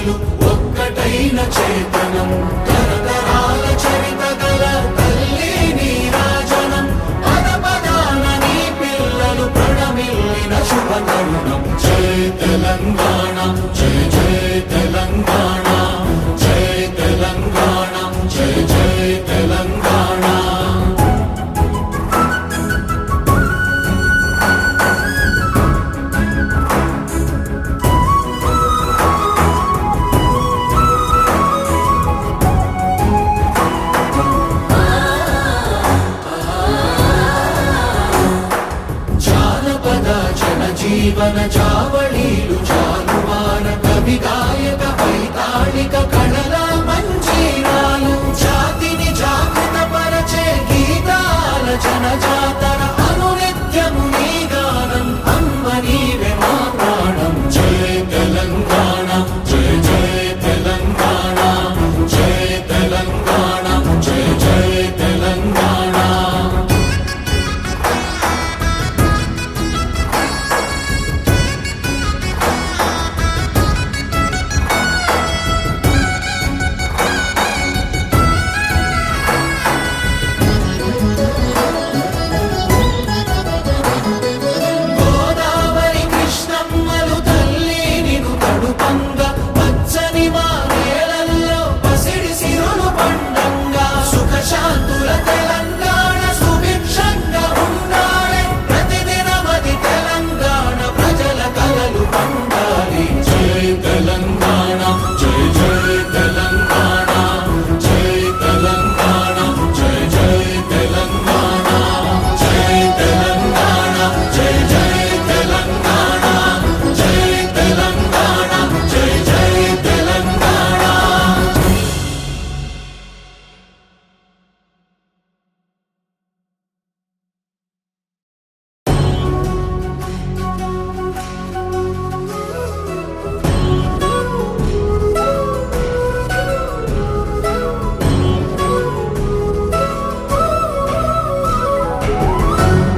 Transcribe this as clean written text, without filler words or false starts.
ధ్వనులు ఒక్కటైన చేతనం తరతరాల చరిత గల తల్లి నీరాజనం పద పదాన నీ పిల్లలు ప్రణమిల్లిన శుభ తరుణం జై తెలంగాణ జై జై తెలంగాణ జై తెలంగాణ జై జై తెలంగాణ జీవన చావళీలు జాలువాన కవి గాయక వైతాళిక కళల మంజీరాలు జాతిని జాగృత పరచే గీతాల జనజాతర అనునిత్యము